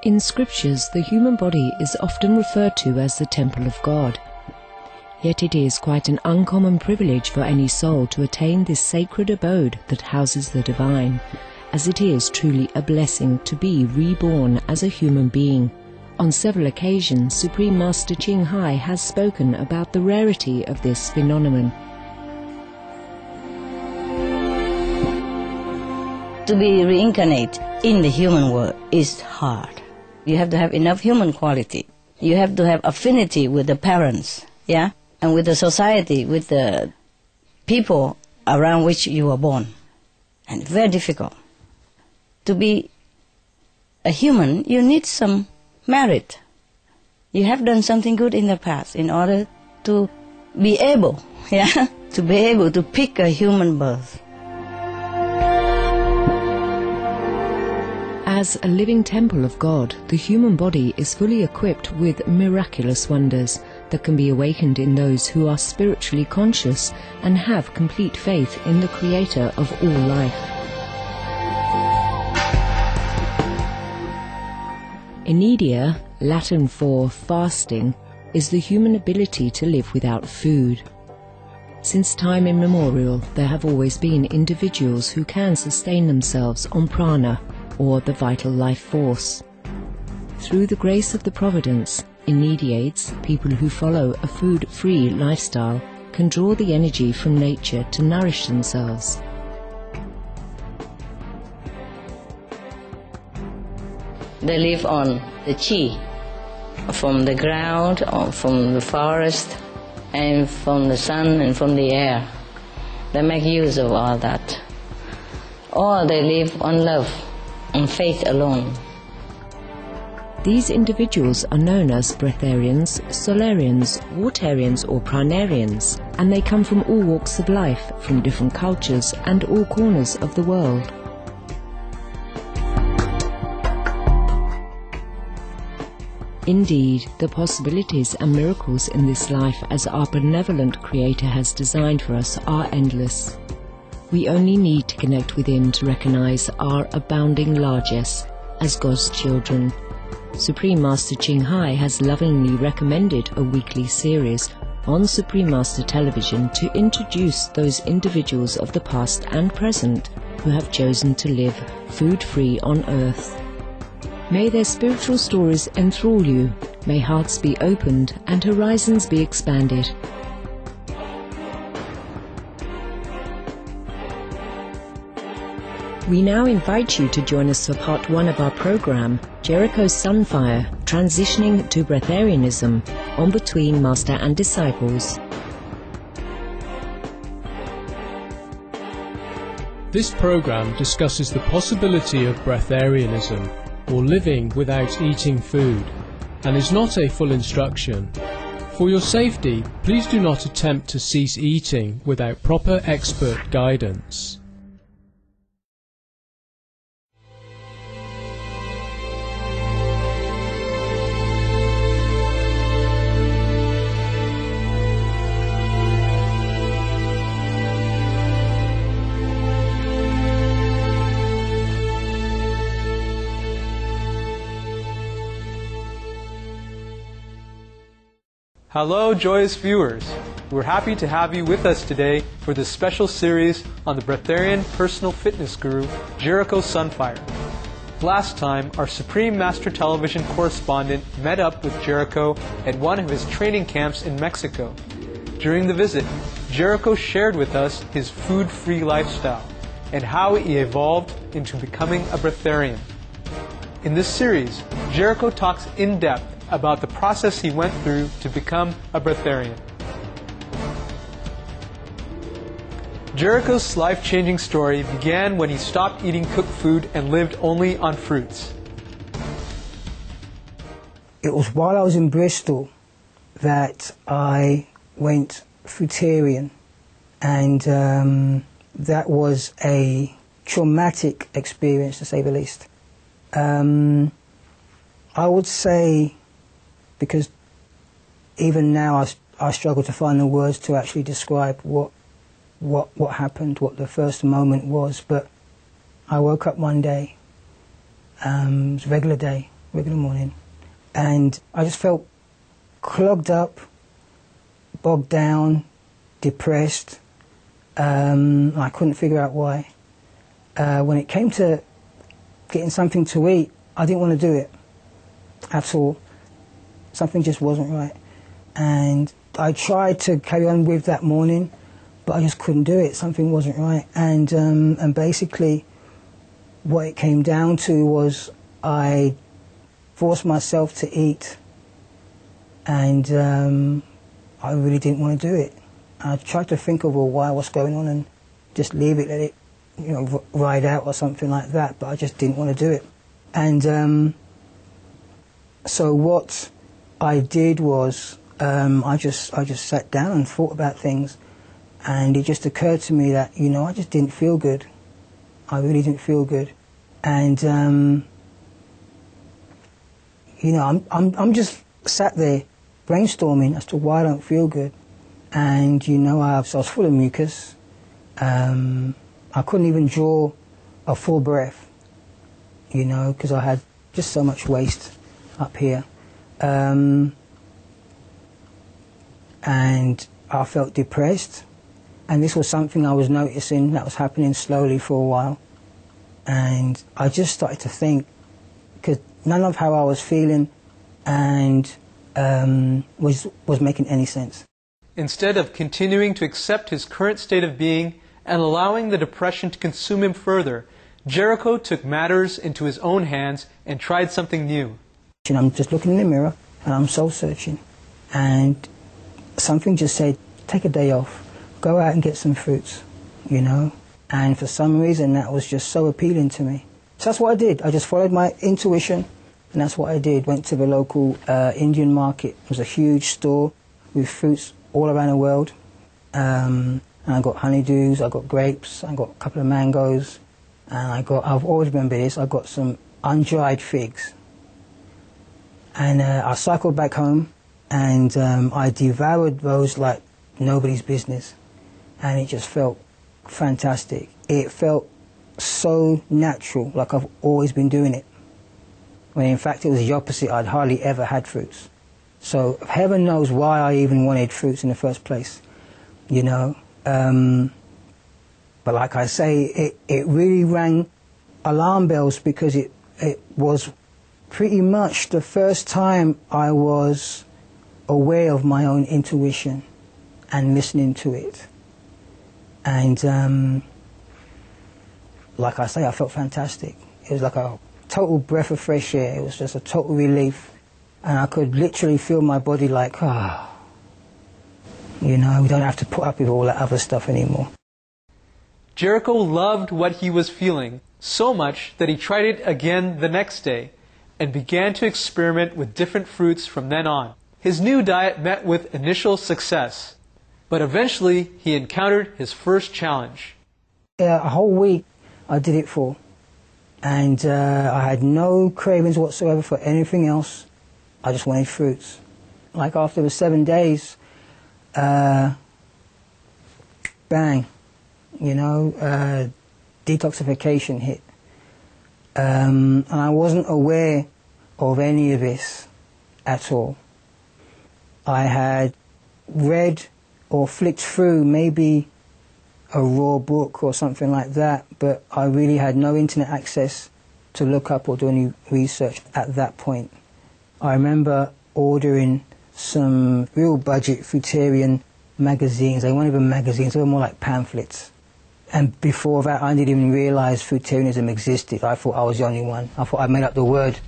In scriptures, the human body is often referred to as the temple of God. Yet it is quite an uncommon privilege for any soul to attain this sacred abode that houses the divine, as it is truly a blessing to be reborn as a human being. On several occasions, Supreme Master Ching Hai has spoken about the rarity of this phenomenon. To be reincarnated in the human world is hard. You have to have enough human quality. You have to have affinity with the parents, yeah, and with the society, with the people around which you were born. And very difficult. To be a human, you need some merit. You have done something good in the past in order to be able, yeah, to be able to pick a human birth. As a living temple of God, the human body is fully equipped with miraculous wonders that can be awakened in those who are spiritually conscious and have complete faith in the Creator of all life. Inedia, Latin for fasting, is the human ability to live without food. Since time immemorial, there have always been individuals who can sustain themselves on prana, or the vital life force. Through the grace of the Providence, Inediates, people who follow a food-free lifestyle, can draw the energy from nature to nourish themselves. They live on the chi, from the ground, or from the forest, and from the sun and from the air. They make use of all that. Or they live on love, on faith alone. These individuals are known as breatharians, solarians, watarians or pranarians, and they come from all walks of life, from different cultures and all corners of the world. Indeed, the possibilities and miracles in this life as our benevolent Creator has designed for us are endless. We only need to connect within to recognize our abounding largesse as God's children. Supreme Master Ching Hai has lovingly recommended a weekly series on Supreme Master Television to introduce those individuals of the past and present who have chosen to live food-free on earth. May their spiritual stories enthrall you, may hearts be opened and horizons be expanded. We now invite you to join us for part 1 of our program, Jericho Sunfire, Transitioning to Breatharianism, on Between Master and Disciples. This program discusses the possibility of breatharianism, or living without eating food, and is not a full instruction. For your safety, please do not attempt to cease eating without proper expert guidance. Hello, joyous viewers. We're happy to have you with us today for this special series on the Breatharian personal fitness guru, Jericho Sunfire. Last time, our Supreme Master Television correspondent met up with Jericho at one of his training camps in Mexico. During the visit, Jericho shared with us his food-free lifestyle and how he evolved into becoming a breatharian. In this series, Jericho talks in depth about the process he went through to become a breatharian. Jericho's life-changing story began when he stopped eating cooked food and lived only on fruits. It was while I was in Bristol that I went fruitarian, and that was a traumatic experience, to say the least. I would say, because even now I struggle to find the words to actually describe what happened, what the first moment was, but I woke up one day, it was a regular day, regular morning. And I just felt clogged up, bogged down, depressed. I couldn't figure out why. When it came to getting something to eat, I didn't want to do it at all. Something just wasn't right. And I tried to carry on with that morning, but I just couldn't do it. Something wasn't right. And basically what it came down to was I forced myself to eat, and I really didn't want to do it. I tried to think of why, what's going on, and just leave it, let it, ride out or something like that, but I just didn't want to do it. And so what I did was I just sat down and thought about things, and it just occurred to me that I just didn't feel good. I really didn't feel good, and I'm just sat there brainstorming as to why I don't feel good, and I was full of mucus. I couldn't even draw a full breath, because I had just so much waste up here. And I felt depressed, and this was something I was noticing that was happening slowly for a while. And I just started to think, because none of how I was feeling and was making any sense. Instead of continuing to accept his current state of being and allowing the depression to consume him further, Jericho took matters into his own hands and tried something new. I'm just looking in the mirror and I'm soul searching, and something just said, take a day off, go out and get some fruits, and for some reason that was just so appealing to me. So that's what I did. I just followed my intuition, and that's what I did. Went to the local Indian market. It was a huge store with fruits all around the world. And I got honeydews, I got grapes, I got a couple of mangoes, and I've always remembered this, I got some undried figs. And I cycled back home, and I devoured those like nobody's business. And it just felt fantastic. It felt so natural, like I've always been doing it. When in fact it was the opposite, I'd hardly ever had fruits. So heaven knows why I even wanted fruits in the first place, But like I say, it really rang alarm bells, because it was pretty much the first time I was aware of my own intuition and listening to it. And like I say, I felt fantastic. It was like a total breath of fresh air. It was just a total relief. And I could literally feel my body like, we don't have to put up with all that other stuff anymore. Jericho loved what he was feeling so much that he tried it again the next day and began to experiment with different fruits from then on. His new diet met with initial success, but eventually he encountered his first challenge. A whole week I did it for, and I had no cravings whatsoever for anything else. I just wanted fruits. Like after the 7 days, bang, detoxification hit. And I wasn't aware of any of this at all. I had read or flicked through maybe a raw book or something like that, but I really had no internet access to look up or do any research at that point. I remember ordering some real budget fruitarian magazines. They weren't even magazines, they were more like pamphlets. And before that, I didn't even realize fruitarianism existed. I thought I was the only one. I thought I made up the word,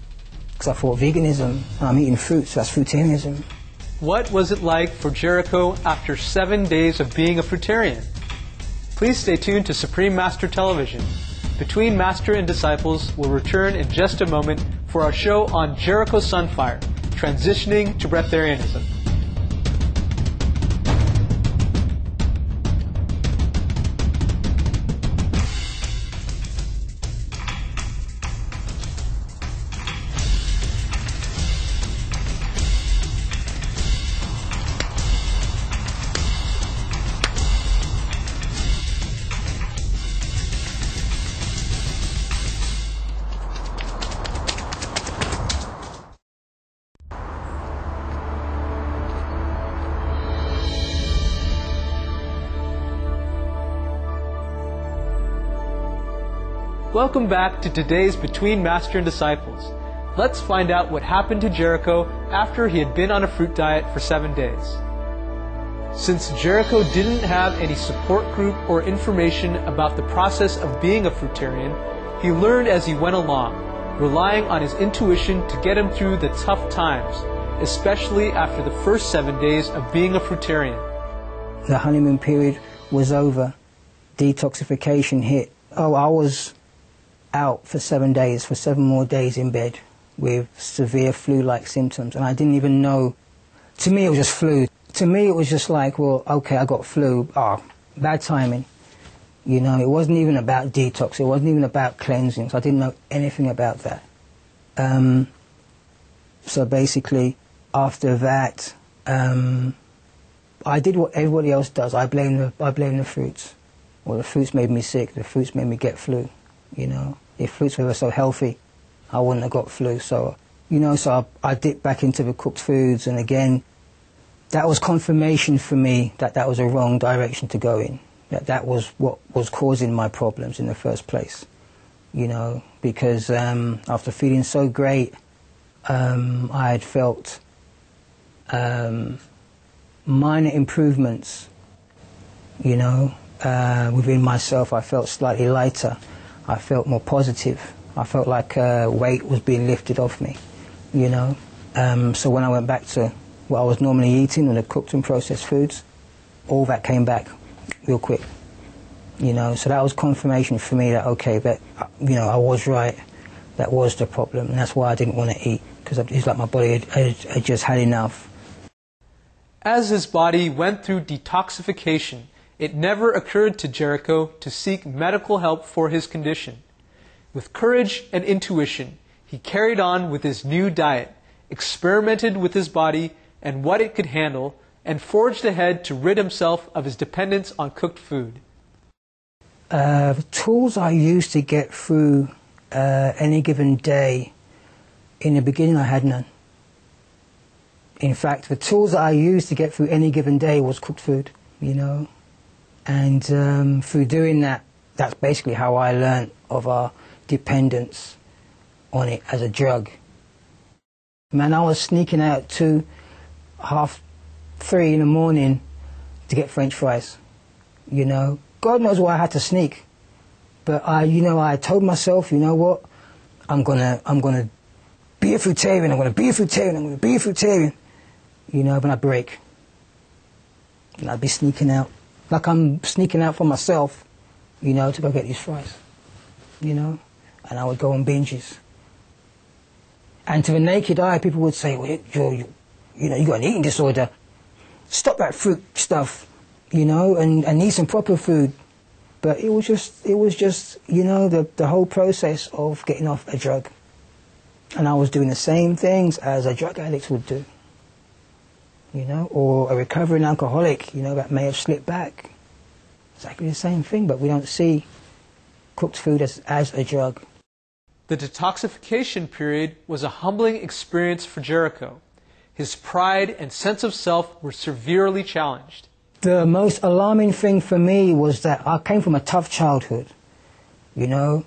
because I thought veganism, I'm eating fruits, so that's fruitarianism. What was it like for Jericho after 7 days of being a fruitarian? Please stay tuned to Supreme Master Television. Between Master and Disciples will return in just a moment for our show on Jericho Sunfire, transitioning to breatharianism. Welcome back to today's Between Master and Disciples. Let's find out what happened to Jericho after he had been on a fruit diet for 7 days. Since Jericho didn't have any support group or information about the process of being a fruitarian, he learned as he went along, relying on his intuition to get him through the tough times, especially after the first 7 days of being a fruitarian. The honeymoon period was over. Detoxification hit. Oh, I was out for 7 days, for 7 more days in bed with severe flu-like symptoms, and I didn't even know. To me, it was just flu. To me, it was just like, well, okay, I got flu. Oh, bad timing. You know, it wasn't even about detox. It wasn't even about cleansing. So I didn't know anything about that. So basically, after that, I did what everybody else does. I blame the fruits. Well, the fruits made me sick. The fruits made me get flu. You know, if fruits were so healthy, I wouldn't have got flu. So, you know, so I dipped back into the cooked foods, and again, that was confirmation for me that that was a wrong direction to go in. That was what was causing my problems in the first place. You know, because after feeling so great, I had felt minor improvements, you know, within myself. I felt slightly lighter. I felt more positive. I felt like weight was being lifted off me, you know. So when I went back to what I was normally eating, the cooked and processed foods, all that came back real quick, you know. So that was confirmation for me that, okay, that, you know, I was right. That was the problem, and that's why I didn't want to eat, because it's like my body had just had enough. As his body went through detoxification, it never occurred to Jericho to seek medical help for his condition. With courage and intuition, he carried on with his new diet, experimented with his body and what it could handle, and forged ahead to rid himself of his dependence on cooked food. The tools I used to get through any given day, in the beginning I had none. In fact, the tools that I used to get through any given day was cooked food, you know. And through doing that, that's basically how I learned of our dependence on it as a drug. Man, I was sneaking out 2, 3 in the morning to get French fries, you know. God knows why I had to sneak. But I told myself, you know what, I'm gonna be a fruitarian, I'm gonna be a fruitarian, I'm gonna be a fruitarian. You know, but I'd break. And I'd be sneaking out. Like I'm sneaking out for myself, you know, to go get these fries. You know? And I would go on binges. And to the naked eye, people would say, well, you know, you got an eating disorder. Stop that fruit stuff, you know, and eat some proper food. But it was just, you know, the whole process of getting off a drug. And I was doing the same things as a drug addict would do. You know, or a recovering alcoholic, you know, that may have slipped back. Exactly the same thing, but we don't see cooked food as a drug. The detoxification period was a humbling experience for Jericho. His pride and sense of self were severely challenged. The most alarming thing for me was that I came from a tough childhood, you know,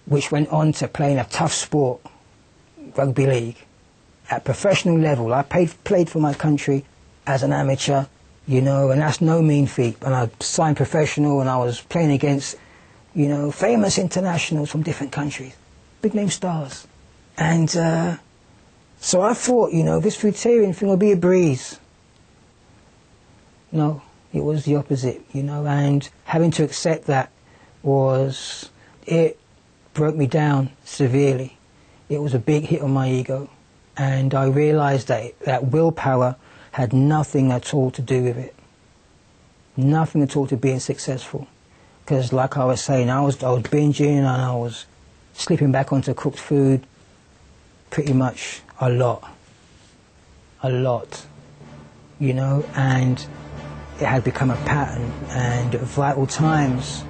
which went on to playing a tough sport, rugby league. At professional level, I played for my country as an amateur, you know, and that's no mean feat. And I signed professional, and I was playing against, you know, famous internationals from different countries, big name stars. And so I thought, you know, this fruitarian thing will be a breeze. No, it was the opposite, you know, and having to accept that it broke me down severely. It was a big hit on my ego. And I realized that willpower had nothing at all to do with it. Nothing at all to being successful. Because like I was saying, I was binging and I was slipping back onto cooked food pretty much a lot, you know, and it had become a pattern. And at vital times,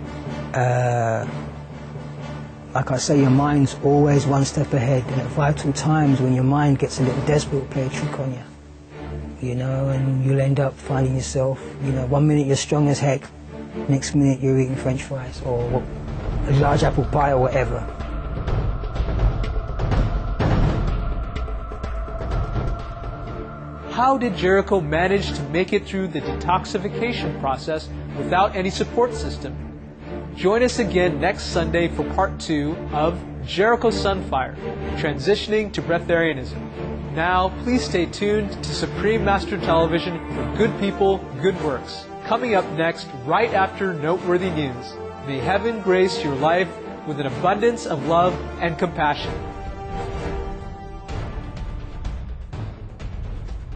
like I say, your mind's always one step ahead, and at vital times when your mind gets a little desperate, it'll play a trick on you, you know, and you'll end up finding yourself, you know, 1 minute you're strong as heck, next minute you're eating French fries, or a large apple pie or whatever. How did Jericho manage to make it through the detoxification process without any support system? Join us again next Sunday for part 2 of Jericho Sunfire, Transitioning to Breatharianism. Now, please stay tuned to Supreme Master Television for Good People, Good Works. Coming up next, right after Noteworthy News. May heaven grace your life with an abundance of love and compassion.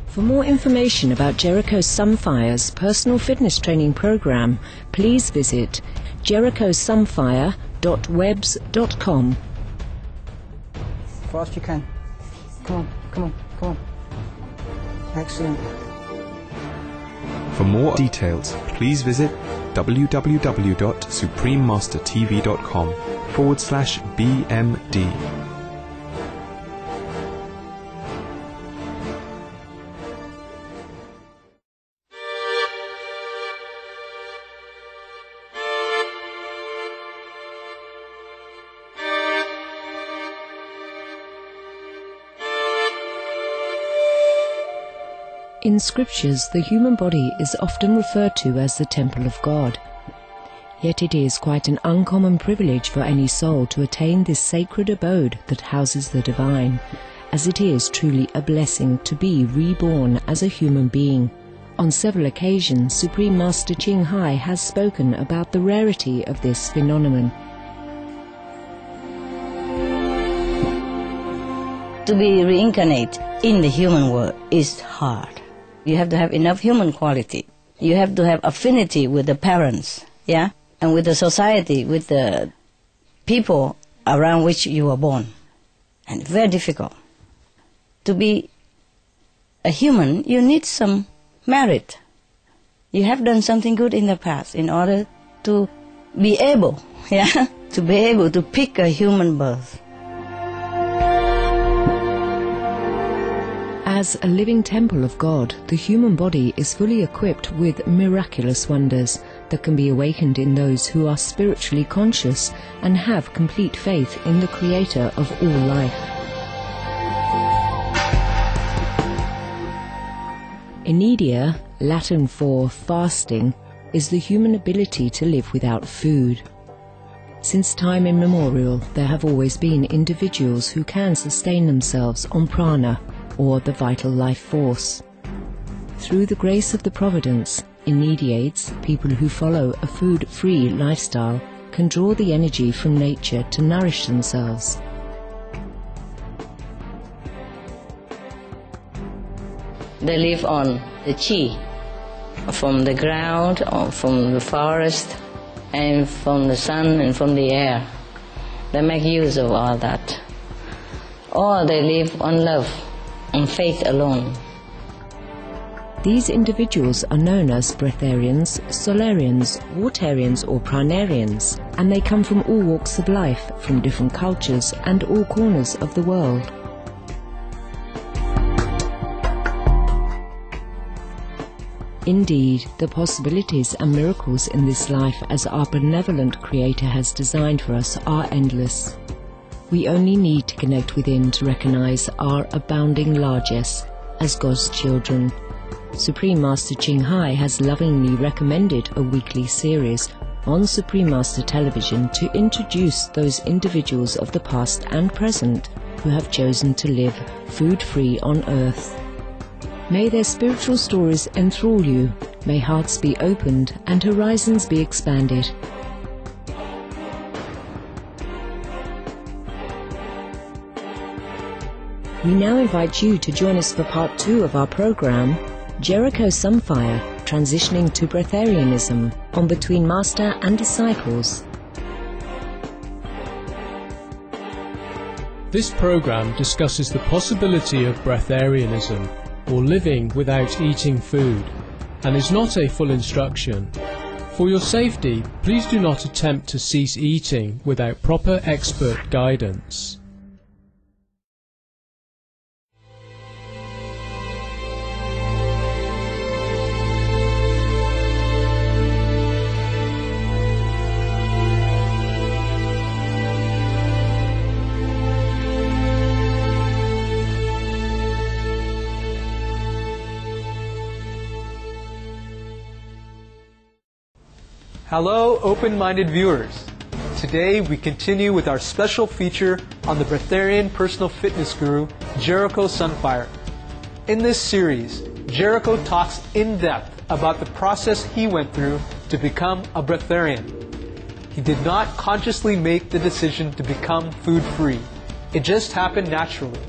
For more information about Jericho Sunfire's personal fitness training program, please visit jerichosunfire.webs.com. Fast you can. Come on, come on, come on. Excellent. For more details, please visit www.suprememastertv.com/BMD. In scriptures, the human body is often referred to as the temple of God. Yet it is quite an uncommon privilege for any soul to attain this sacred abode that houses the divine, as it is truly a blessing to be reborn as a human being. On several occasions, Supreme Master Ching Hai has spoken about the rarity of this phenomenon. To be reincarnate in the human world is hard. You have to have enough human quality. You have to have affinity with the parents, yeah, and with the society, with the people around which you were born. And very difficult. To be a human, you need some merit. You have done something good in the past in order to be able, yeah, to be able to pick a human birth. As a living temple of God, the human body is fully equipped with miraculous wonders that can be awakened in those who are spiritually conscious and have complete faith in the Creator of all life. Inedia, Latin for fasting, is the human ability to live without food. Since time immemorial, there have always been individuals who can sustain themselves on prana, or the vital life force. Through the grace of the Providence, Inediates, people who follow a food-free lifestyle, can draw the energy from nature to nourish themselves. They live on the chi, from the ground, or from the forest, and from the sun and from the air. They make use of all that. Or they live on love, on faith alone. These individuals are known as breatharians, solarians, watarians or pranarians, and they come from all walks of life, from different cultures and all corners of the world. Indeed, the possibilities and miracles in this life as our benevolent Creator has designed for us are endless. We only need to connect within to recognize our abounding largesse as God's children. Supreme Master Ching Hai has lovingly recommended a weekly series on Supreme Master Television to introduce those individuals of the past and present who have chosen to live food-free on earth. May their spiritual stories enthrall you, may hearts be opened and horizons be expanded. We now invite you to join us for part 2 of our program, Jericho Sunfire, Transitioning to Breatharianism, on Between Master and Disciples. This program discusses the possibility of breatharianism, or living without eating food, and is not a full instruction. For your safety, please do not attempt to cease eating without proper expert guidance. Hello, open-minded viewers. Today we continue with our special feature on the breatharian personal fitness guru, Jericho Sunfire. In this series, Jericho talks in depth about the process he went through to become a breatharian. He did not consciously make the decision to become food-free. It just happened naturally.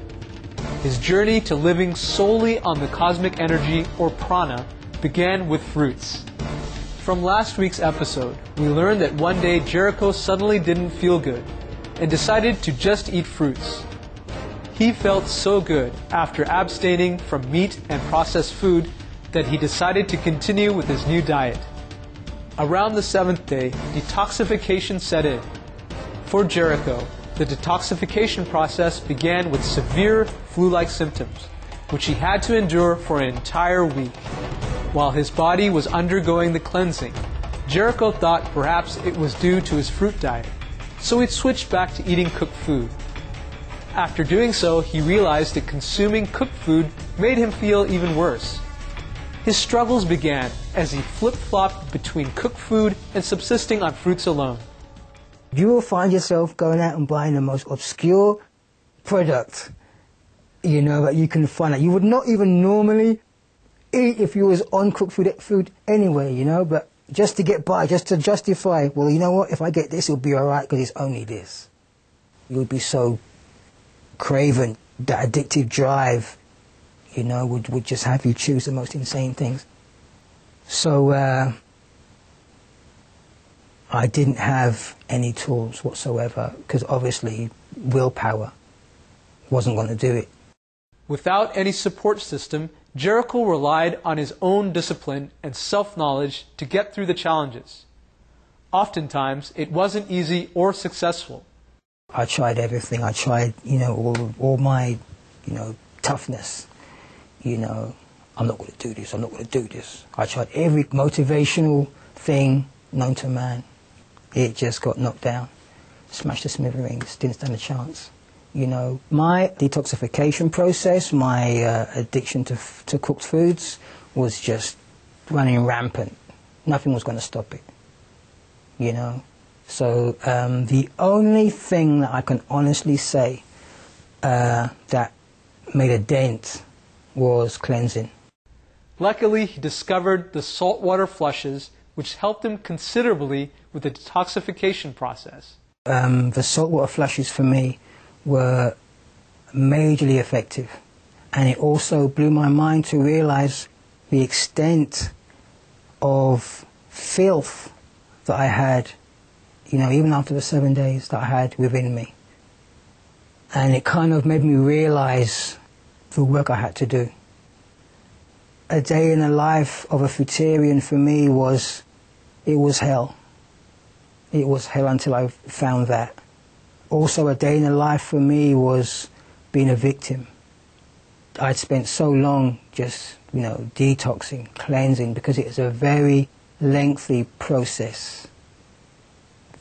His journey to living solely on the cosmic energy, or prana, began with fruits. From last week's episode, we learned that one day Jericho suddenly didn't feel good and decided to just eat fruits. He felt so good after abstaining from meat and processed food that he decided to continue with his new diet. Around the 7th day, detoxification set in. For Jericho, the detoxification process began with severe flu-like symptoms, which he had to endure for an entire week. While his body was undergoing the cleansing, Jericho thought perhaps it was due to his fruit diet, so he switched back to eating cooked food. After doing so, he realized that consuming cooked food made him feel even worse. His struggles began as he flip-flopped between cooked food and subsisting on fruits alone. You will find yourself going out and buying the most obscure product, that you can find. You would not even normally eat if you was on cooked food anyway, but just to get by, just to justify, well, you know what, if I get this, it'll be all right because it's only this. You would be so craven, that addictive drive, would just have you choose the most insane things. So I didn't have any tools whatsoever because obviously willpower wasn't going to do it. Without any support system, Jericho relied on his own discipline and self-knowledge to get through the challenges. Oftentimes, it wasn't easy or successful. I tried everything. I tried, all my, toughness. I'm not going to do this. I'm not going to do this. I tried every motivational thing known to man. It just got knocked down, smashed to smithereens, didn't stand a chance. My detoxification process, my addiction to cooked foods was just running rampant. Nothing was going to stop it, So the only thing that I can honestly say that made a dent was cleansing. Luckily, he discovered the saltwater flushes, which helped him considerably with the detoxification process. The saltwater flushes for me were majorly effective, and it also blew my mind to realize the extent of filth that I had, even after the 7 days that I had within me. And it kind of made me realize the work I had to do. A day in the life of a fruitarian for me was hell. It was hell until I found that. Also, a day in the life for me was being a victim. I'd spent so long just, detoxing, cleansing, because it was a very lengthy process.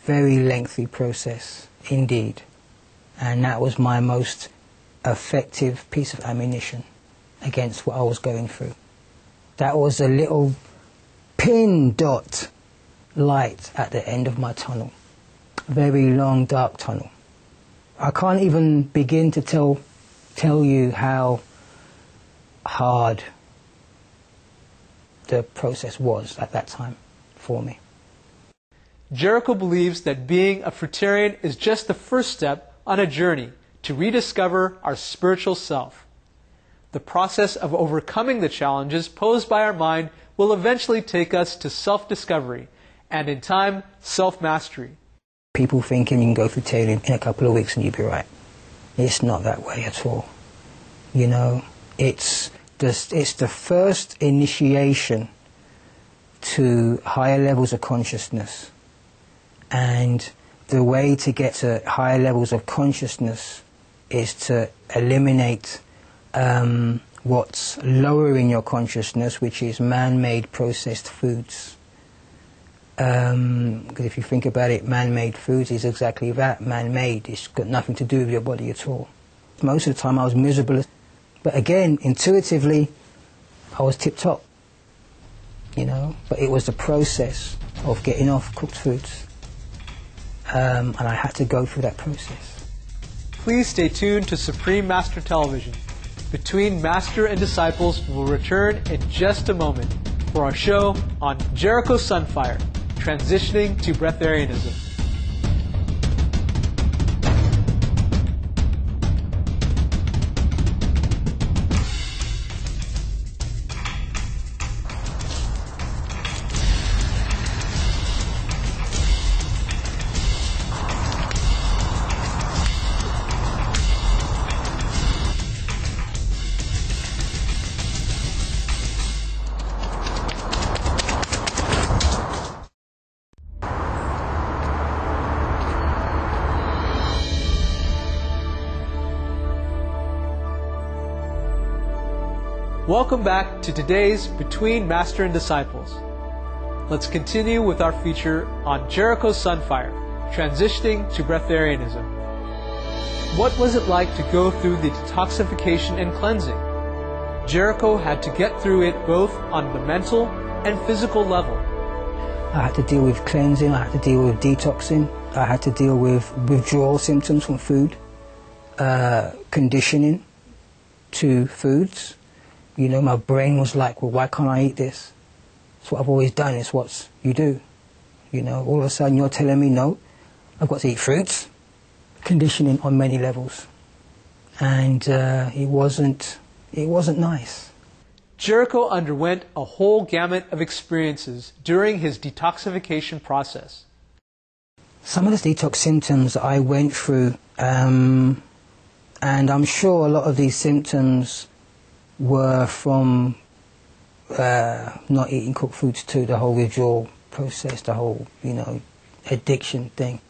Very lengthy process, indeed. And that was my most effective piece of ammunition against what I was going through. That was a little pin dot light at the end of my tunnel. Very long, dark tunnel. I can't even begin to tell you how hard the process was at that time for me. Jericho believes that being a fruitarian is just the first step on a journey to rediscover our spiritual self. The process of overcoming the challenges posed by our mind will eventually take us to self-discovery and, in time, self-mastery. People thinking you can go fruitarian in a couple of weeks and you'll be right. It's not that way at all. It's the first initiation to higher levels of consciousness. And the way to get to higher levels of consciousness is to eliminate what's lowering your consciousness, which is man-made processed foods. Because if you think about it, man-made foods is exactly that, man-made. It's got nothing to do with your body at all. Most of the time I was miserable, but again, intuitively, I was tip-top, But it was the process of getting off cooked foods. And I had to go through that process. Please stay tuned to Supreme Master Television. Between Master and Disciples will return in just a moment for our show on Jericho Sunfire, transitioning to breatharianism. Welcome back to today's Between Master and Disciples. Let's continue with our feature on Jericho Sunfire, transitioning to breatharianism. What was it like to go through the detoxification and cleansing? Jericho had to get through it both on the mental and physical level. I had to deal with cleansing, I had to deal with detoxing, I had to deal with withdrawal symptoms from food, conditioning to foods. You know, my brain was like, well, why can't I eat this? It's what I've always done, it's what you do. You know, all of a sudden you're telling me, no, I've got to eat fruits. Conditioning on many levels. And it wasn't nice. Jericho underwent a whole gamut of experiences during his detoxification process. Some of the detox symptoms I went through, and I'm sure a lot of these symptoms were from not eating cooked foods too, the whole withdrawal process, the whole, you know, addiction thing.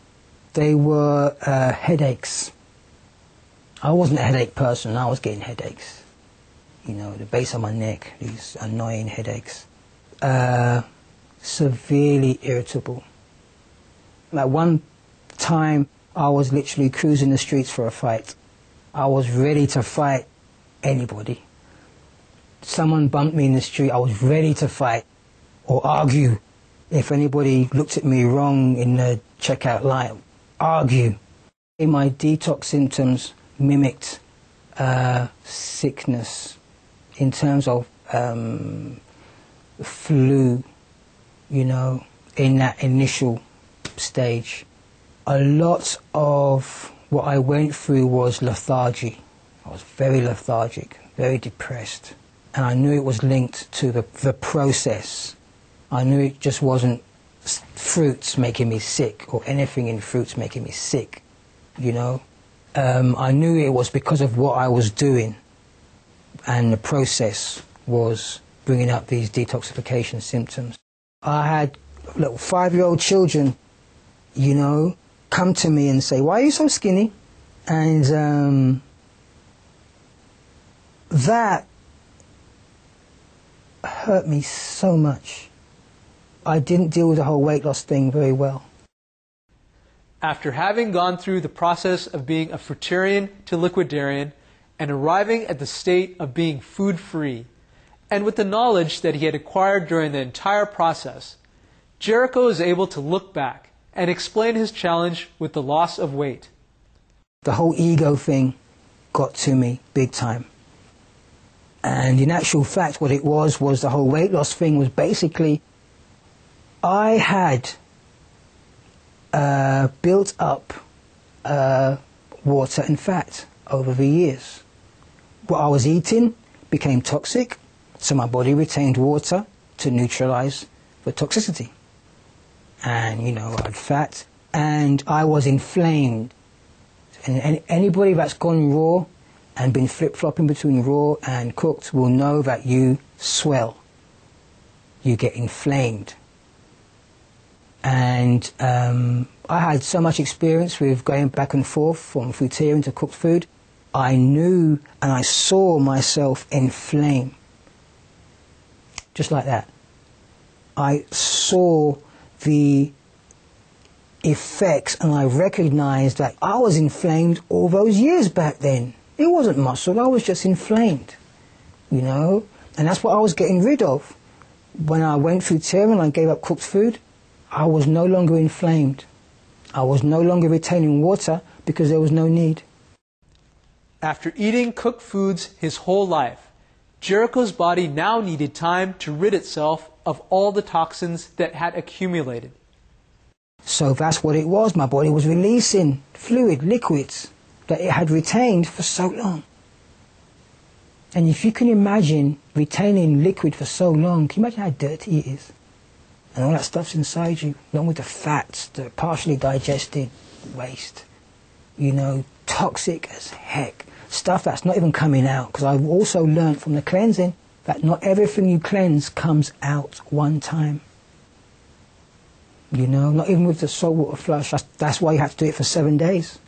They were headaches. I wasn't a headache person, I was getting headaches. You know, the base of my neck, these annoying headaches. Severely irritable. At one time, I was literally cruising the streets for a fight. I was ready to fight anybody. Someone bumped me in the street, I was ready to fight or argue. If anybody looked at me wrong in the checkout line, argue. My detox symptoms mimicked sickness in terms of flu, you know, in that initial stage. A lot of what I went through was lethargy. I was very lethargic, very depressed. And I knew it was linked to the process. I knew it just wasn't fruits making me sick or anything in fruits making me sick, you know. I knew it was because of what I was doing, and the process was bringing up these detoxification symptoms. I had little 5-year-old children, you know, come to me and say, why are you so skinny? And that hurt me so much. I didn't deal with the whole weight loss thing very well. After having gone through the process of being a fruitarian to liquidarian and arriving at the state of being food-free, and with the knowledge that he had acquired during the entire process, Jericho is able to look back and explain his challenge with the loss of weight. The whole ego thing got to me big time. And in actual fact, what it was the whole weight loss thing was basically, I had built up water and fat over the years. What I was eating became toxic, so my body retained water to neutralize the toxicity. And, you know, I had fat, and I was inflamed. And anybody that's gone raw and been flip-flopping between raw and cooked will know that you swell. You get inflamed. And I had so much experience with going back and forth from fruitarian to cooked food. I knew and I saw myself inflame. Just like that. I saw the effects and I recognized that I was inflamed all those years back then. It wasn't muscle, I was just inflamed, you know, and that's what I was getting rid of. When I went fruitarian and I gave up cooked food, I was no longer inflamed. I was no longer retaining water because there was no need. After eating cooked foods his whole life, Jericho's body now needed time to rid itself of all the toxins that had accumulated. So that's what it was. My body was releasing fluid, liquids that it had retained for so long. And if you can imagine retaining liquid for so long, can you imagine how dirty it is? And all that stuff's inside you, along with the fats, the partially digested waste. You know, toxic as heck. Stuff that's not even coming out. Because I've also learned from the cleansing that not everything you cleanse comes out one time. You know, not even with the saltwater flush. That's why you have to do it for 7 days.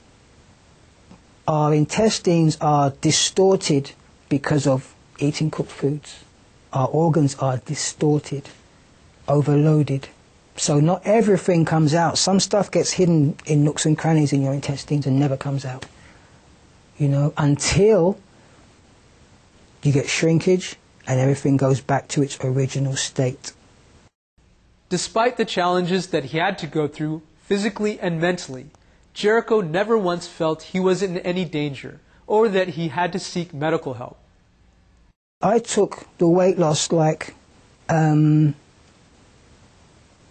Our intestines are distorted because of eating cooked foods. Our organs are distorted, overloaded. So not everything comes out. Some stuff gets hidden in nooks and crannies in your intestines and never comes out. You know, until you get shrinkage and everything goes back to its original state. Despite the challenges that he had to go through physically and mentally, Jericho never once felt he was in any danger or that he had to seek medical help. I took the weight loss like it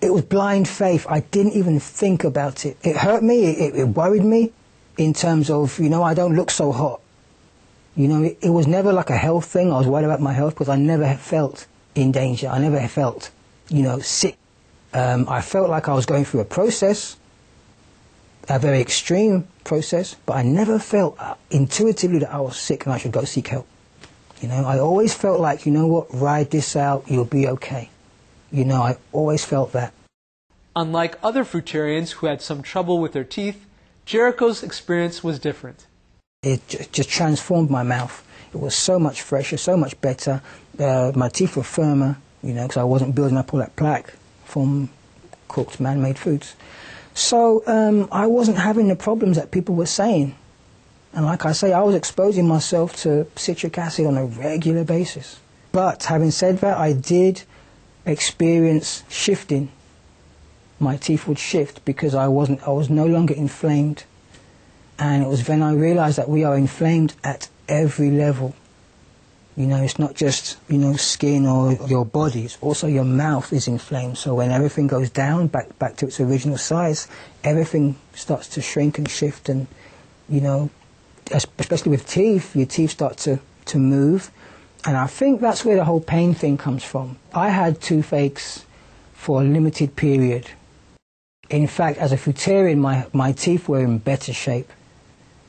was blind faith. I didn't even think about it. It hurt me, it worried me in terms of, you know, I don't look so hot. You know, it was never like a health thing. I was worried about my health because I never felt in danger. I never felt, you know, sick. I felt like I was going through a process, a very extreme process, but I never felt intuitively that I was sick and I should go seek help. You know, I always felt like, you know what, ride this out, you'll be okay. You know, I always felt that. Unlike other fruitarians who had some trouble with their teeth, Jericho's experience was different. It just transformed my mouth. It was so much fresher, so much better. My teeth were firmer, you know, because I wasn't building up all that plaque from cooked man-made foods. So I wasn't having the problems that people were saying. And like I say, I was exposing myself to citric acid on a regular basis. But having said that, I did experience shifting. My teeth would shift because I was no longer inflamed. And it was then I realized that we are inflamed at every level. You know, it's not just, you know, skin or your body, it's also your mouth is inflamed. So when everything goes down, back to its original size, everything starts to shrink and shift and, you know, especially with teeth, your teeth start to move. And I think that's where the whole pain thing comes from. I had toothaches for a limited period. In fact, as a fruitarian, my teeth were in better shape.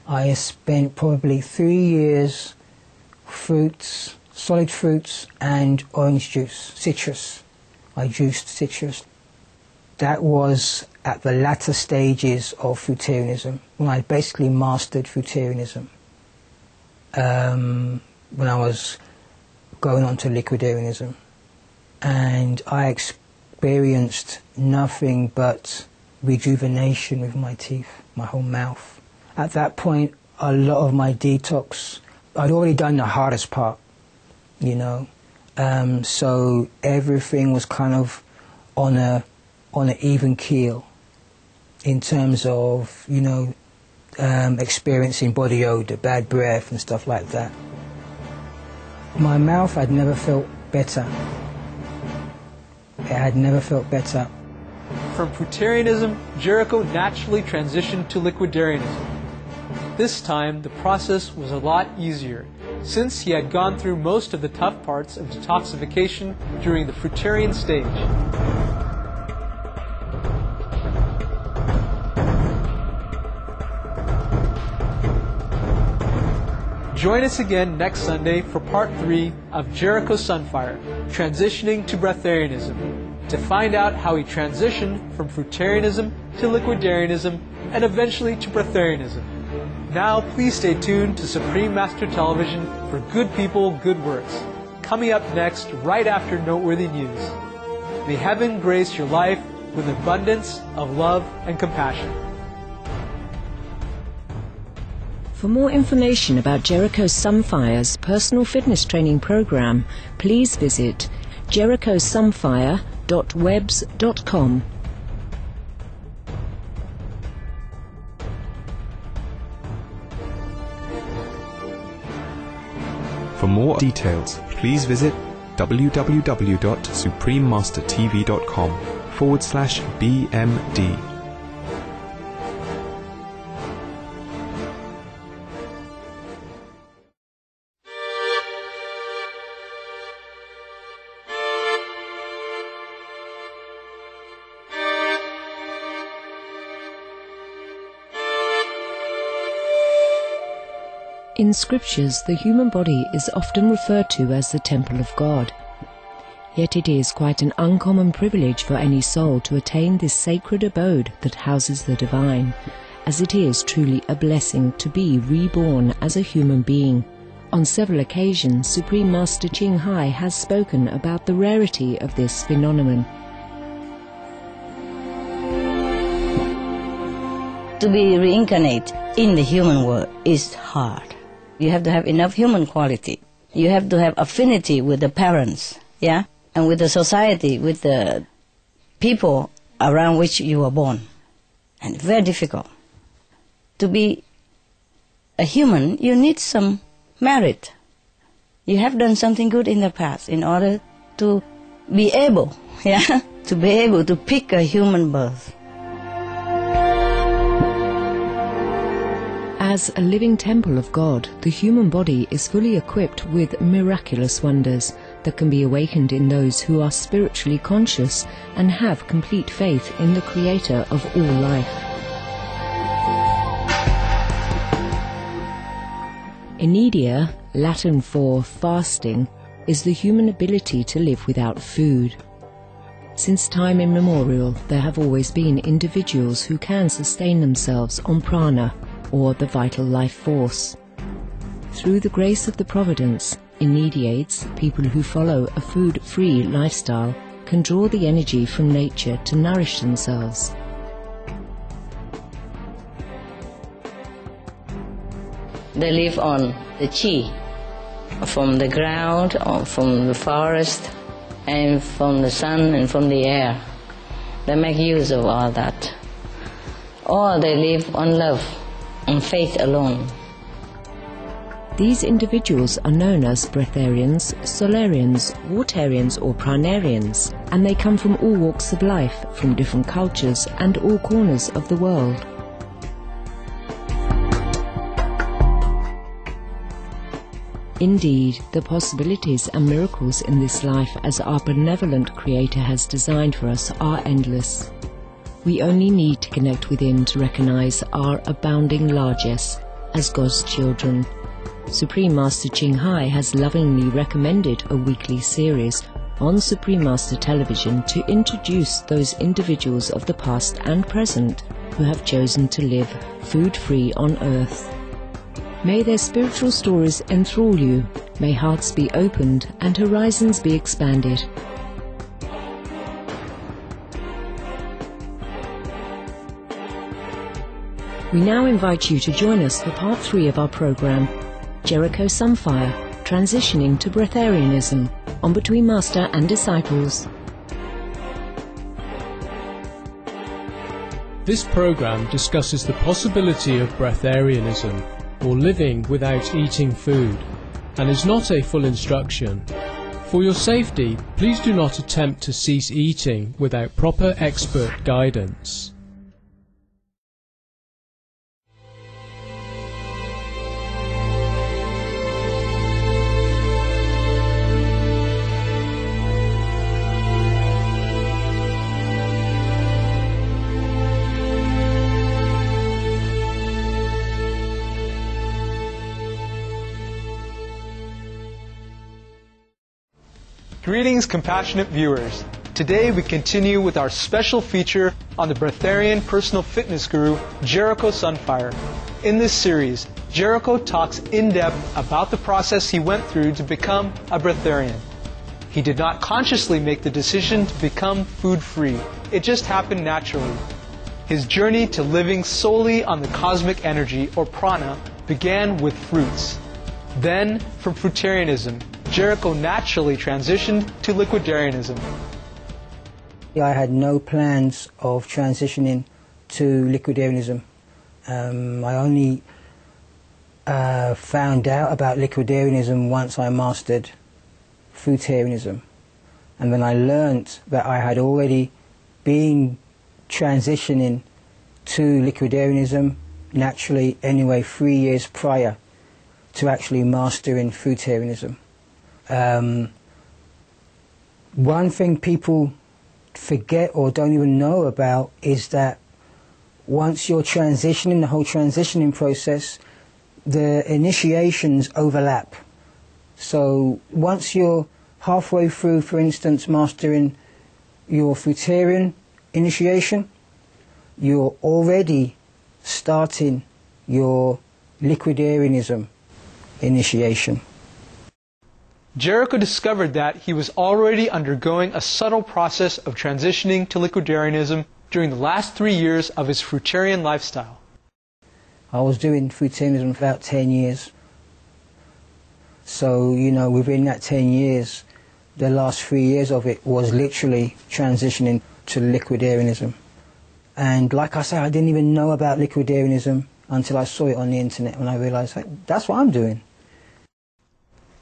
I spent probably 3 years fruits, solid fruits and orange juice, citrus. I juiced citrus. That was at the latter stages of fruitarianism, when I basically mastered fruitarianism. When I was going on to liquidarianism. And I experienced nothing but rejuvenation with my teeth, my whole mouth. At that point, a lot of my detox, I'd already done the hardest part, you know. So everything was kind of on an even keel in terms of, you know, experiencing body odor, bad breath and stuff like that. My mouth had never felt better. It had never felt better. From fruitarianism, Jericho naturally transitioned to liquidarianism. This time, the process was a lot easier, since he had gone through most of the tough parts of detoxification during the fruitarian stage. Join us again next Sunday for part 3 of Jericho Sunfire, transitioning to breatharianism, to find out how he transitioned from fruitarianism to liquidarianism and eventually to breatharianism. Now, please stay tuned to Supreme Master Television for Good People, Good Works, coming up next right after Noteworthy News. May heaven grace your life with abundance of love and compassion. For more information about Jericho Sunfire's personal fitness training program, please visit jerichosunfire.webs.com. more details, please visit www.suprememastertv.com/BMD. In scriptures, the human body is often referred to as the temple of God. Yet it is quite an uncommon privilege for any soul to attain this sacred abode that houses the divine, as it is truly a blessing to be reborn as a human being. On several occasions, Supreme Master Ching Hai has spoken about the rarity of this phenomenon. To be reincarnate in the human world is hard. You have to have enough human quality. You have to have affinity with the parents, yeah, and with the society, with the people around which you were born. And very difficult. To be a human, you need some merit. You have done something good in the past in order to be able, yeah, to be able to pick a human birth. As a living temple of God, the human body is fully equipped with miraculous wonders that can be awakened in those who are spiritually conscious and have complete faith in the Creator of all life. Inedia, Latin for fasting, is the human ability to live without food. Since time immemorial, there have always been individuals who can sustain themselves on prana, or the vital life force. Through the grace of the Providence, Inediates, people who follow a food-free lifestyle, can draw the energy from nature to nourish themselves. They live on the chi, from the ground, or from the forest, and from the sun and from the air. They make use of all that. Or they live on love, on faith alone. These individuals are known as breatharians, solarians, waterians or pranarians, and they come from all walks of life, from different cultures and all corners of the world. Indeed, the possibilities and miracles in this life as our benevolent Creator has designed for us are endless. We only need to connect within to recognize our abounding largesse as God's children. Supreme Master Ching Hai has lovingly recommended a weekly series on Supreme Master Television to introduce those individuals of the past and present who have chosen to live food-free on earth. May their spiritual stories enthrall you, may hearts be opened and horizons be expanded. We now invite you to join us for part 3 of our program, Jericho Sunfire, Transitioning to Breatharianism, on Between Master and Disciples. This program discusses the possibility of breatharianism, or living without eating food, and is not a full instruction. For your safety, please do not attempt to cease eating without proper expert guidance. Greetings, compassionate viewers. Today we continue with our special feature on the breatharian personal fitness guru, Jericho Sunfire. In this series, Jericho talks in depth about the process he went through to become a breatharian. He did not consciously make the decision to become food-free. It just happened naturally. His journey to living solely on the cosmic energy, or prana, began with fruits. Then, from fruitarianism, Jericho naturally transitioned to liquidarianism. I had no plans of transitioning to liquidarianism. I only found out about liquidarianism once I mastered fruitarianism. And then I learnt that I had already been transitioning to liquidarianism naturally anyway 3 years prior to actually mastering fruitarianism. One thing people forget or don't even know about is that once you're transitioning, the whole transitioning process, the initiations overlap. So once you're halfway through, for instance, mastering your fruitarian initiation, you're already starting your liquidarianism initiation. Jericho discovered that he was already undergoing a subtle process of transitioning to liquidarianism during the last 3 years of his fruitarian lifestyle. I was doing fruitarianism for about 10 years. So, you know, within that 10 years, the last 3 years of it was literally transitioning to liquidarianism. And like I said, I didn't even know about liquidarianism until I saw it on the internet, when I realized, hey, that's what I'm doing.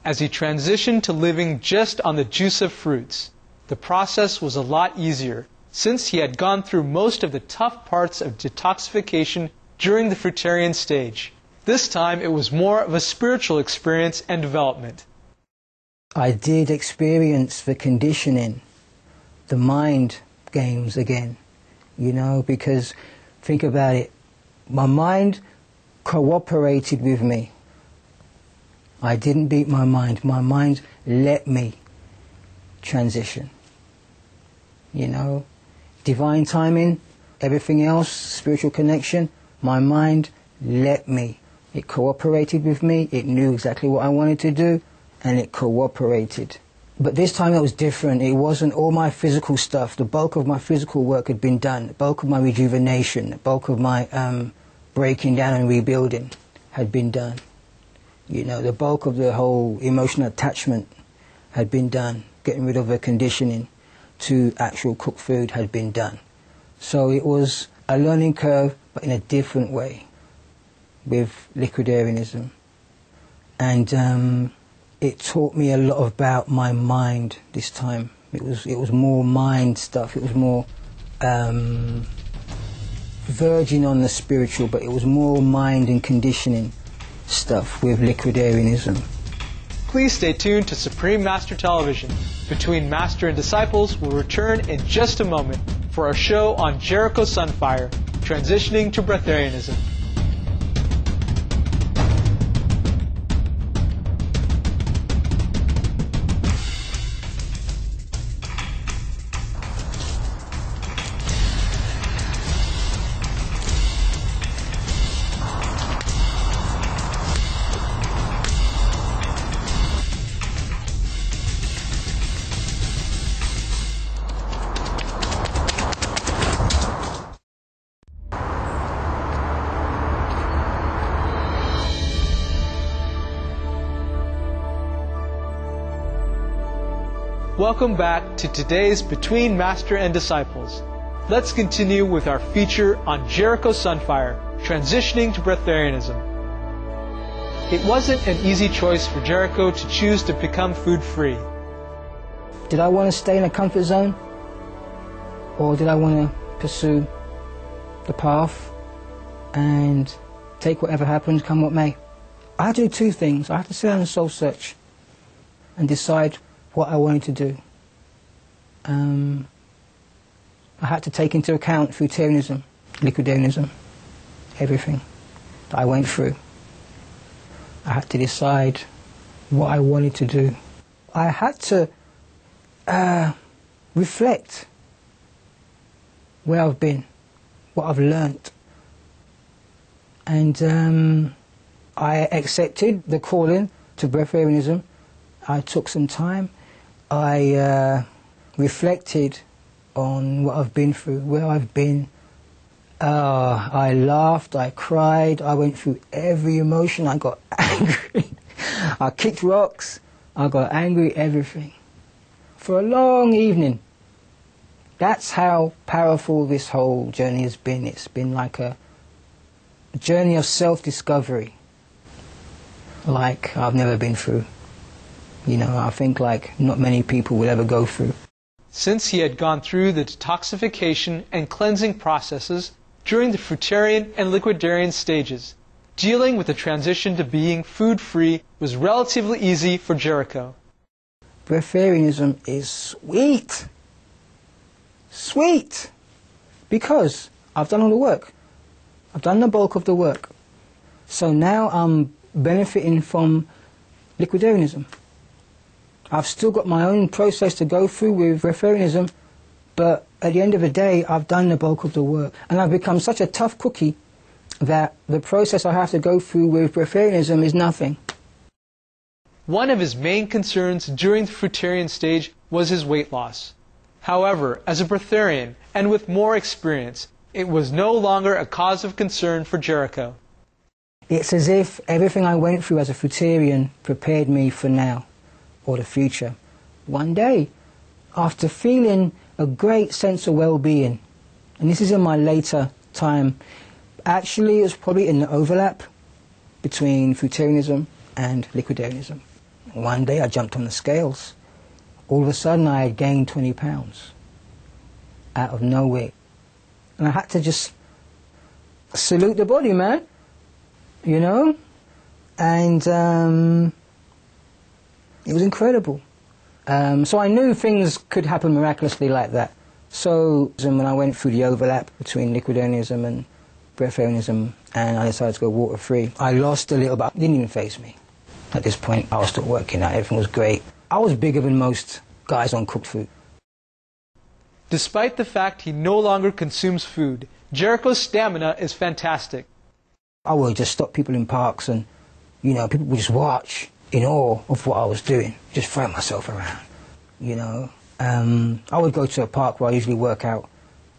As he transitioned to living just on the juice of fruits, the process was a lot easier, since he had gone through most of the tough parts of detoxification during the fruitarian stage. This time it was more of a spiritual experience and development. I did experience the conditioning, the mind games again, you know, because think about it, my mind cooperated with me. I didn't beat my mind let me transition, you know, divine timing, everything else, spiritual connection, my mind let me. It cooperated with me, it knew exactly what I wanted to do, and it cooperated. But this time it was different. It wasn't all my physical stuff. The bulk of my physical work had been done. The bulk of my rejuvenation, the bulk of my breaking down and rebuilding had been done. You know, the bulk of the whole emotional attachment had been done. Getting rid of the conditioning to actual cooked food had been done. So it was a learning curve, but in a different way, with liquidarianism. And it taught me a lot about my mind this time. It was more mind stuff. It was more verging on the spiritual, but it was more mind and conditioning stuff with liquidarianism. Please stay tuned to Supreme Master Television. Between Master and Disciples will return in just a moment for our show on Jericho Sunfire, transitioning to breatharianism. Welcome back to today's Between Master and Disciples. Let's continue with our feature on Jericho Sunfire, transitioning to breatharianism. It wasn't an easy choice for Jericho to choose to become food-free. Did I want to stay in a comfort zone? Or did I want to pursue the path and take whatever happens, come what may? I had to do two things. I had to sit down and soul search and decide what I wanted to do. I had to take into account fruitarianism, liquidarianism, everything that I went through. I had to decide what I wanted to do. I had to reflect where I've been, what I've learnt. And I accepted the calling to breatharianism. I took some time. I reflected on what I've been through, where I've been. I laughed, I cried, I went through every emotion. I got angry, I kicked rocks, I got angry, everything. For a long evening. That's how powerful this whole journey has been. It's been like a journey of self-discovery. like I've never been through. You know, I think like not many people will ever go through. Since he had gone through the detoxification and cleansing processes during the fruitarian and liquidarian stages, dealing with the transition to being food-free was relatively easy for Jericho. Breatharianism is sweet. Sweet! Because I've done all the work. I've done the bulk of the work. So now I'm benefiting from liquidarianism. I've still got my own process to go through with breatharianism, but at the end of the day, I've done the bulk of the work. And I've become such a tough cookie that the process I have to go through with breatharianism is nothing. One of his main concerns during the fruitarian stage was his weight loss. However, as a breatharian and with more experience, it was no longer a cause of concern for Jericho. It's as if everything I went through as a fruitarian prepared me for now, or the future. One day, after feeling a great sense of well-being, and this is in my later time, actually it was probably in the overlap between fruitarianism and liquidarianism. One day I jumped on the scales. All of a sudden I had gained 20 pounds out of nowhere. And I had to just salute the body, man, you know? And it was incredible. So I knew things could happen miraculously like that. So when I went through the overlap between liquidarianism and breatharianism and I decided to go water-free, I lost a little bit. It didn't even faze me. At this point, I was still working out. Everything was great. I was bigger than most guys on cooked food. Despite the fact he no longer consumes food, Jericho's stamina is fantastic. I would just stop people in parks and, you know, people would just watch in awe of what I was doing, just throw myself around, you know. I would go to a park where I usually work out,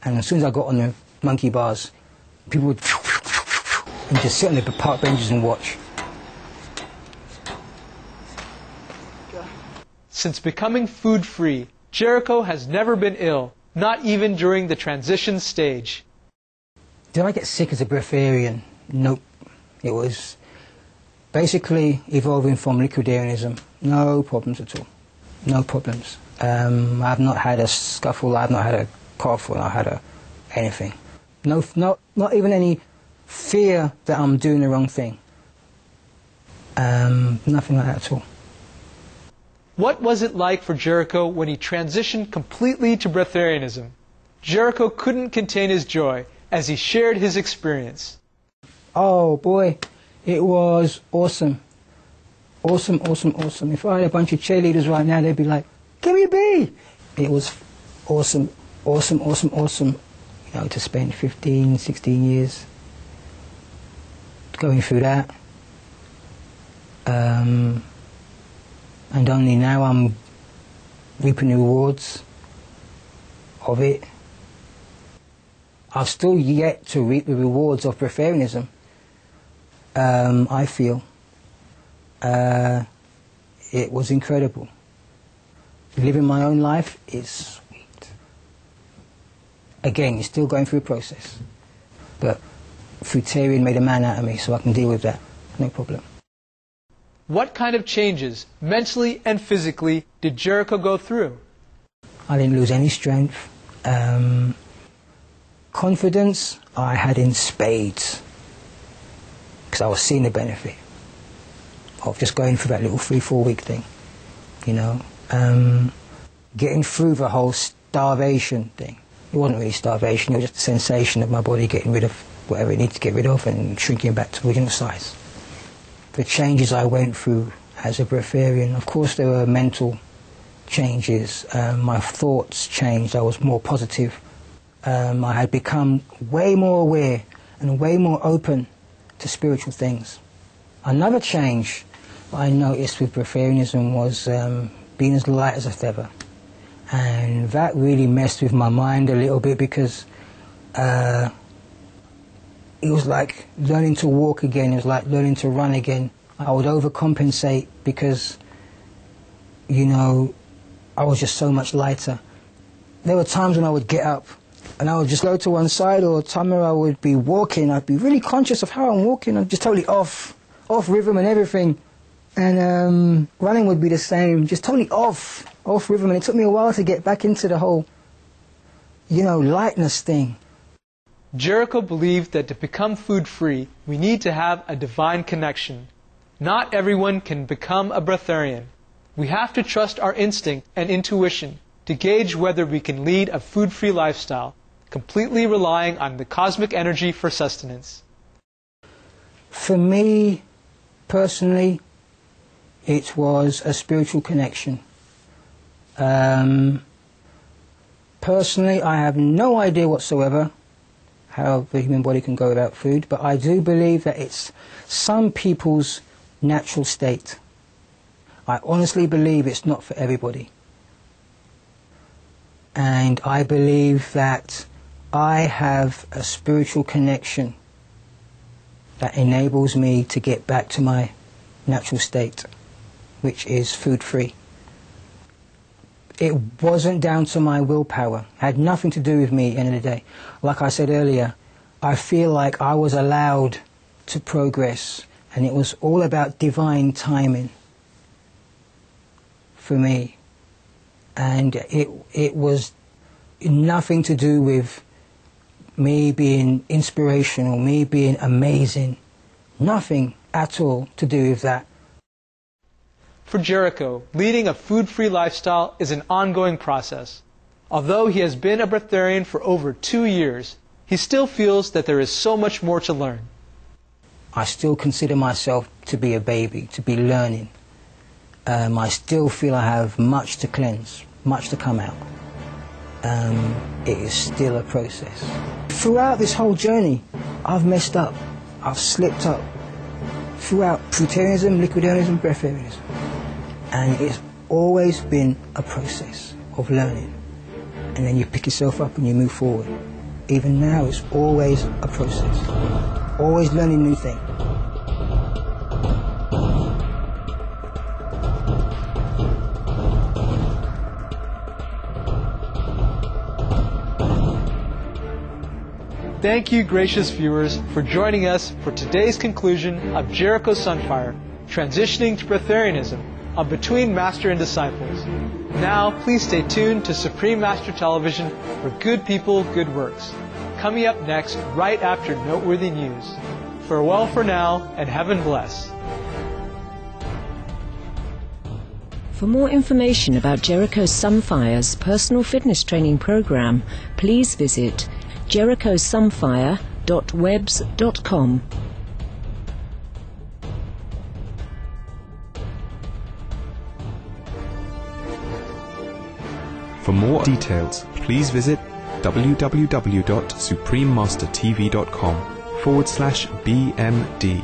and as soon as I got on the monkey bars, people would and just sit on the park benches and watch. Since becoming food-free, Jericho has never been ill, not even during the transition stage. Did I get sick as a breatharian? Nope. It was basically evolving from liquidarianism. No problems at all. No problems. I've not had a scuffle, I've not had a cough, or I've had anything. No, not even any fear that I'm doing the wrong thing. Nothing like that at all. What was it like for Jericho when he transitioned completely to breatharianism? Jericho couldn't contain his joy as he shared his experience. Oh boy, it was awesome. Awesome, awesome, awesome. If I had a bunch of cheerleaders right now, they'd be like, give me a B! It was awesome, awesome, awesome, awesome. You know, to spend 15, 16 years going through that. And only now I'm reaping the rewards of it. I've still yet to reap the rewards of breatharianism, I feel. It was incredible. Living my own life is sweet. Again, you're still going through a process. But fruitarian made a man out of me, so I can deal with that. No problem. What kind of changes, mentally and physically, did Jericho go through? I didn't lose any strength. Confidence I had in spades, because I was seeing the benefit of just going through that little 3-4 week thing, you know. Getting through the whole starvation thing. It wasn't really starvation, it was just the sensation of my body getting rid of whatever it needed to get rid of and shrinking back to original size. The changes I went through as a breatharian, of course there were mental changes. My thoughts changed, I was more positive. I had become way more aware and way more open to spiritual things. Another change I noticed with breatharianism was being as light as a feather. And that really messed with my mind a little bit because it was like learning to walk again, it was like learning to run again. I would overcompensate because, you know, I was just so much lighter. There were times when I would get up and I would just go to one side, or a time where I would be walking, I'd be really conscious of how I'm walking, I'm just totally off rhythm and everything. And running would be the same, just totally off rhythm. And it took me a while to get back into the whole, lightness thing. Jericho believed that to become food-free, we need to have a divine connection. Not everyone can become a breatharian. We have to trust our instinct and intuition to gauge whether we can lead a food-free lifestyle, completely relying on the cosmic energy for sustenance. For me, personally, it was a spiritual connection. Personally, I have no idea whatsoever how the human body can go without food, but I do believe that it's some people's natural state. I honestly believe it's not for everybody. And I believe that I have a spiritual connection that enables me to get back to my natural state, which is food-free. It wasn't down to my willpower. It had nothing to do with me at the end of the day. Like I said earlier, I feel like I was allowed to progress, and it was all about divine timing for me. And it was nothing to do with me being inspirational, me being amazing. Nothing at all to do with that. For Jericho, leading a food-free lifestyle is an ongoing process. Although he has been a breatharian for over 2 years, he still feels that there is so much more to learn. I still consider myself to be a baby, to be learning. I still feel I have much to cleanse, much to come out. It is still a process. Throughout this whole journey, I've messed up. I've slipped up. Throughout frutarianism, liquidarianism, breatharianism. And it's always been a process of learning. And then you pick yourself up and you move forward. Even now, it's always a process. Always learning new things. Thank you, gracious viewers, for joining us for today's conclusion of Jericho Sunfire, transitioning to breatharianism, on Between Master and Disciples. Now, please stay tuned to Supreme Master Television for Good People, Good Works. Coming up next, right after noteworthy news. Farewell for now, and heaven bless. For more information about Jericho Sunfire's personal fitness training program, please visit jerichosunfire.webs.com. For more details, please visit www.suprememastertv.com/BMD.